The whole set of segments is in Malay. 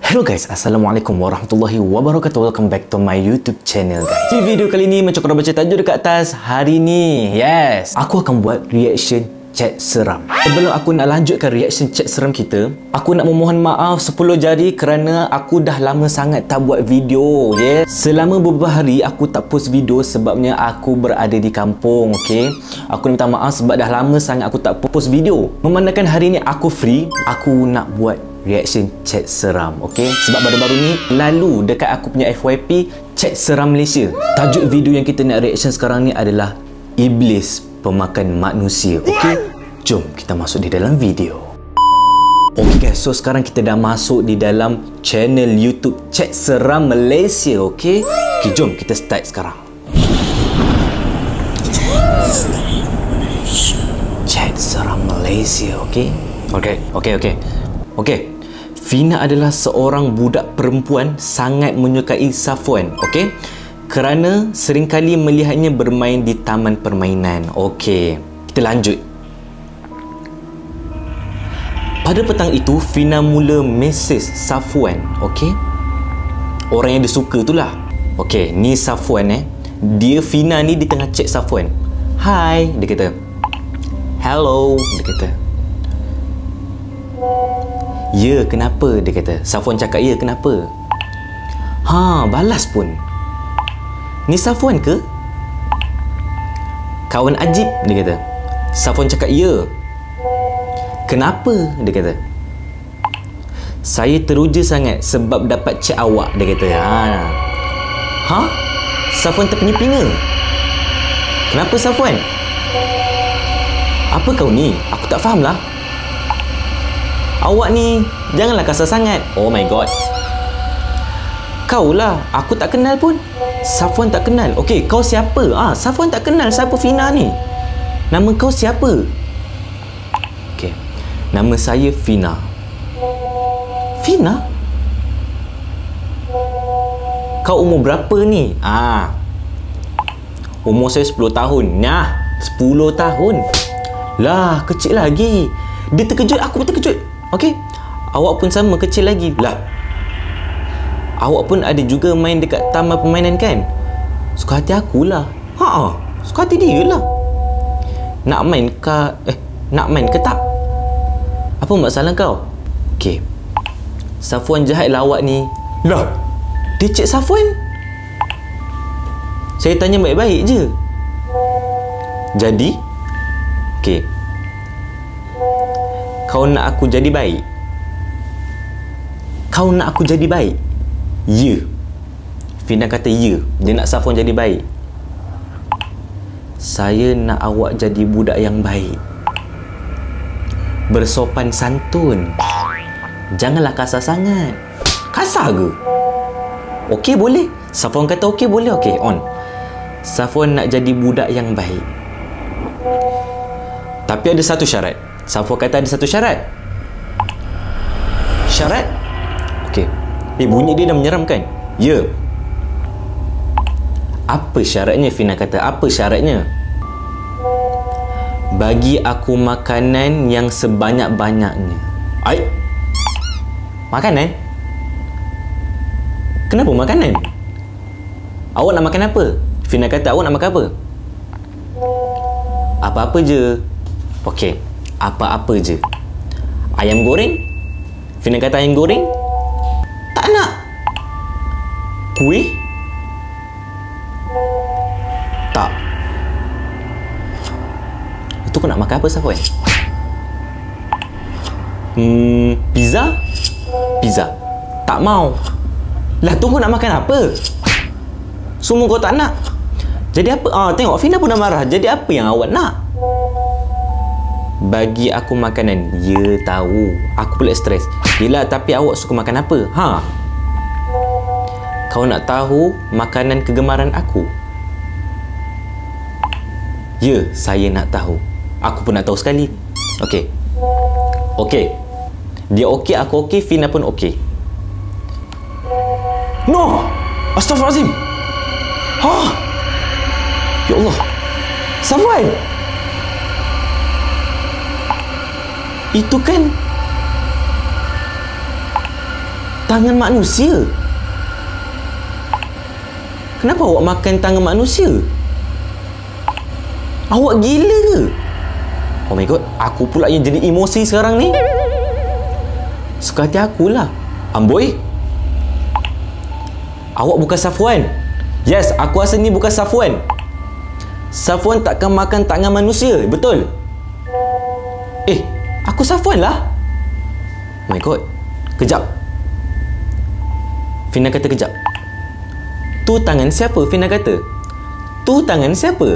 Hello guys, Assalamualaikum warahmatullahi wabarakatuh. Welcome back to my YouTube channel guys. Di video kali ni macam korang baca tajuk dekat atas, hari ni, yes, aku akan buat reaction chat seram. Sebelum aku nak lanjutkan reaction chat seram kita, aku nak memohon maaf 10 jari kerana aku dah lama sangat tak buat video, yes. Selama beberapa hari aku tak post video sebabnya aku berada di kampung, okay. Aku minta maaf sebab dah lama sangat aku tak post video. Memandangkan hari ni aku free, aku nak buat reaction chat seram, okay? Sebab baru-baru ni lalu dekat aku punya FYP chat seram Malaysia. Tajuk video yang kita nak reaction sekarang ni adalah Iblis Pemakan Manusia, okay? Jom kita masuk di dalam video. Okay guys, so sekarang kita dah masuk di dalam channel YouTube Chat Seram Malaysia, okay? Okay, jom kita start sekarang. Chat Seram Malaysia, okay? Okay. Fina adalah seorang budak perempuan sangat menyukai Safwan, okey? Kerana seringkali melihatnya bermain di taman permainan. Okey, kita lanjut. Pada petang itu, Fina mula mesej Safwan, okey? Orang yang dia suka tu lah. Okey, ni Safwan Dia, Fina ni di tengah chat Safwan. Hai, dia kata. Hello, dia kata. Ya, kenapa? Dia kata. Safwan cakap, ya, kenapa? Ha, balas pun. Ni Safwan ke? Kawan Ajib, dia kata. Safwan cakap, ya. Kenapa? Dia kata. Saya teruja sangat sebab dapat chat awak, dia kata. Ha? Safwan terpinga-pinga. Kenapa Safwan? Apa kau ni? Aku tak faham lah. Awak ni janganlah kasar sangat. Oh my god. Kau lah, aku tak kenal pun. Safwan tak kenal. Okey, kau siapa? Safwan tak kenal siapa Fina ni. Nama kau siapa? Okey. Nama saya Fina. Fina? Kau umur berapa ni? Umur saya 10 tahun. Nah, 10 tahun. Lah, kecil lagi. Dia terkejut, aku pun terkejut. Okey, awak pun sama kecil lagi. Lah, awak pun ada juga main dekat taman permainan kan? Suka hati akulah. Suka hati dia lah. Nak main ke tak? Apa masalah kau? Okey, Safwan jahat lah awak ni. Lah, dia cek Safwan. Saya tanya baik-baik je. Jadi, okey, kau nak aku jadi baik? Kau nak aku jadi baik? Ya. Fina kata ya. Dia nak Safwan jadi baik. Saya nak awak jadi budak yang baik. Bersopan santun. Janganlah kasar sangat. Kasar ke? Okey, boleh. Safwan kata okey, boleh. Okey, on. Safwan nak jadi budak yang baik. Tapi ada satu syarat. Safwan kata ada satu syarat. Syarat? Okey. Bunyi dia dah menyeramkan. Ya. Apa syaratnya? Fina kata, apa syaratnya? Bagi aku makanan yang sebanyak-banyaknya. Makanan? Kenapa makanan? Awak nak makan apa? Fina kata, awak nak makan apa? Apa-apa je. Okey. Apa-apa je. Ayam goreng? Fina kata ayam goreng? Tak nak. Kuih? Tak. Itu kau nak makan apa, Safwan? Pizza? Pizza. Tak mau. Lah, tunggu nak makan apa? Semua kau tak nak. Jadi apa? Tengok Fina pun dah marah. Jadi apa yang awak nak? Bagi aku makanan. Ya, tahu. Aku pula stres. Yelah, tapi awak suka makan apa? Kau nak tahu makanan kegemaran aku? Ya, saya nak tahu. Aku pun nak tahu sekali. Okey. Dia okey, aku okey, Fina pun okey. No! Astaghfirullahaladzim! Ya Allah! Safwan! Itu kan Tangan manusia? Kenapa awak makan tangan manusia? Awak gila ke? Oh my god, aku pula yang jadi emosi sekarang ni. Suka hati akulah. Amboi, awak bukan Safwan. Yes, aku rasa ni bukan Safwan. Safwan takkan makan tangan manusia, betul? Aku Safwan lah. Oh my god. Kejap. Fina kata kejap. Tu tangan siapa? Fina kata. Tu tangan siapa?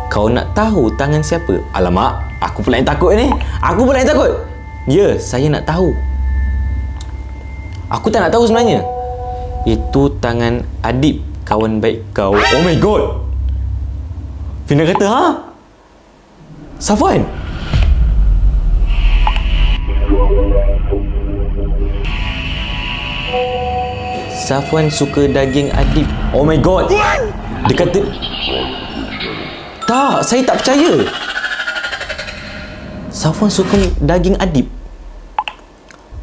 Kau nak tahu tangan siapa? Alamak, aku pula yang takut ni. Aku pula yang takut. Ya, saya nak tahu. Aku tak nak tahu sebenarnya. Itu tangan Adib, kawan baik kau. Oh my god. Fina kata, ha? Safwan? Safwan suka daging Adib. Oh my god. Dia kata, tak, saya tak percaya. Safwan suka daging Adib.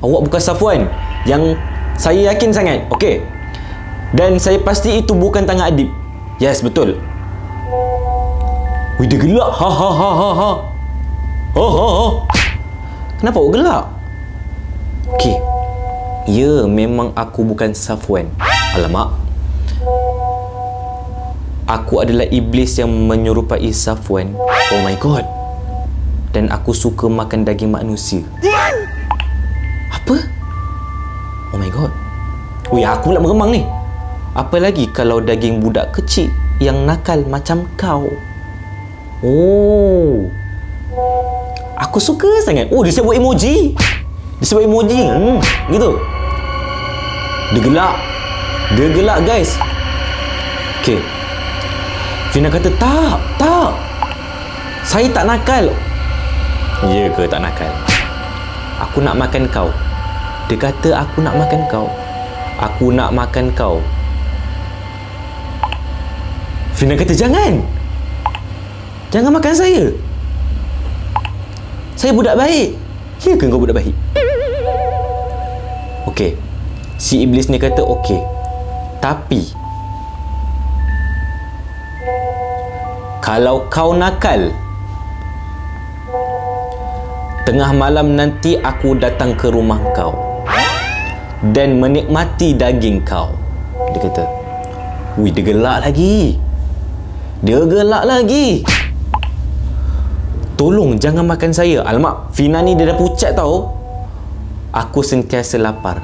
Awak bukan Safwan. Yang saya yakin sangat. Okey. Dan saya pasti itu bukan tangan Adib. Yes, betul. Wih, dia gelak. Ha ha ha ha ha. Oh, oh, oh. Kenapa awak gelak? Okey. Ya, memang aku bukan Safwan. Alamak. Aku adalah iblis yang menyerupai Safwan. Oh my god. Dan aku suka makan daging manusia. Apa? Oh my god. Wih, aku pula meremang ni. Apa lagi kalau daging budak kecil yang nakal macam kau? Oh, aku suka sangat. Oh, dia siap buat emoji. Dia siap buat emoji. Gitu. Dia gelak. Dia gelak, guys. Okay. Fina kata, tak. Saya tak nakal. Ya ke tak nakal? Aku nak makan kau. Dia kata, aku nak makan kau. Aku nak makan kau. Fina kata, jangan. Jangan makan saya. Saya budak baik. Ya ke kau budak baik? Okey. Si iblis ni kata, okey. Tapi kalau kau nakal, tengah malam nanti aku datang ke rumah kau dan menikmati daging kau. Dia kata, wih, dia gelak lagi. Dia gelak lagi. Tolong jangan makan saya. Alamak, Fina ni dia dah pucat tau. Aku sentiasa lapar.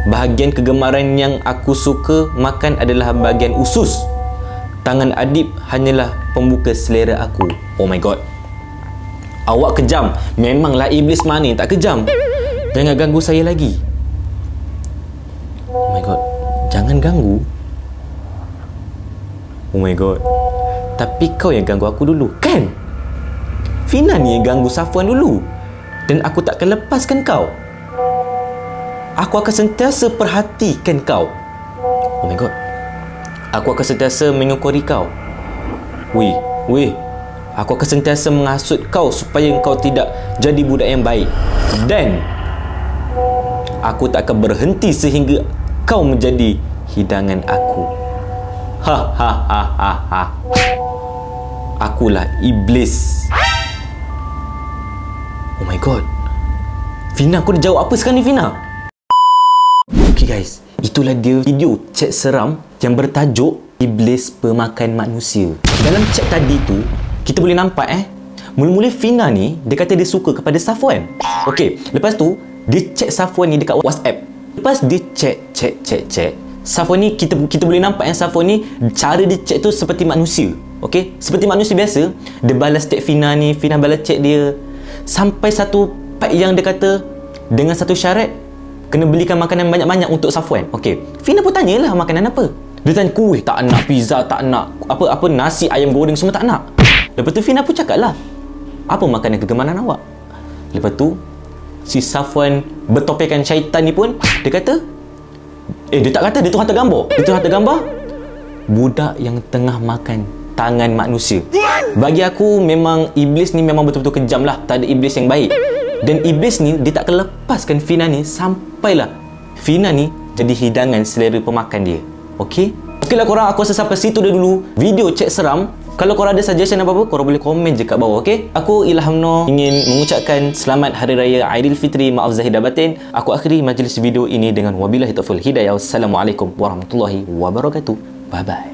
Bahagian kegemaran yang aku suka makan adalah bahagian usus. Tangan Adib hanyalah pembuka selera aku. Oh my god. Awak kejam. Memanglah iblis mana tak kejam. Jangan ganggu saya lagi. Oh my god. Jangan ganggu. Oh my god. Tapi kau yang ganggu aku dulu, kan? Fina ni yang ganggu Safwan dulu. Dan aku takkan lepaskan kau. Aku akan sentiasa perhatikan kau. Oh my god. Aku akan sentiasa mengukuri kau. Weh. Aku akan sentiasa menghasut kau supaya kau tidak jadi budak yang baik. Dan aku tak akan berhenti sehingga kau menjadi hidangan aku. Ha ha ha ha ha. Akulah iblis. Oh my god. Fina, aku dah jawab apa sekarang ni, Fina? Okay guys, itulah dia video chat seram yang bertajuk Iblis Pemakan Manusia. Dalam chat tadi tu, kita boleh nampak mula-mula Fina ni, dia kata dia suka kepada Safwan. Okey, lepas tu dia chat Safwan ni dekat WhatsApp. Lepas dia chat Safwan ni, kita boleh nampak Safwan ni, cara dia chat tu seperti manusia. Okey, seperti manusia biasa. Dia balas chat Fina ni, Fina balas chat dia. Sampai satu part yang dia kata dengan satu syarat, kena belikan makanan banyak-banyak untuk Safwan. Okey, Fina pun tanyalah makanan apa. Dia tanya, kuih tak nak, pizza tak nak, apa nasi ayam goreng semua tak nak. Lepas tu Fina pun cakap lah, apa makanan kegemaran awak? Lepas tu si Safwan bertopekan syaitan ni pun, dia kata, dia tak kata, dia tu hantar gambar. Dia tu hantar gambar budak yang tengah makan tangan manusia. Bagi aku memang iblis ni memang betul-betul kejam lah. Tak ada iblis yang baik. Dan iblis ni dia tak akan lepaskan Fina ni sampailah Fina ni jadi hidangan selera pemakan dia. Okey? Okeylah korang, aku rasa sampai situ dah dulu video chat seram. Kalau korang ada suggestion apa-apa, korang boleh komen je kat bawah, okey? Aku Ilham Noor ingin mengucapkan selamat Hari Raya Aidilfitri, maaf zahir dan batin. Aku akhiri majlis video ini dengan wabillahi taufiq hidayah. Wassalamualaikum warahmatullahi wabarakatuh. Bye bye.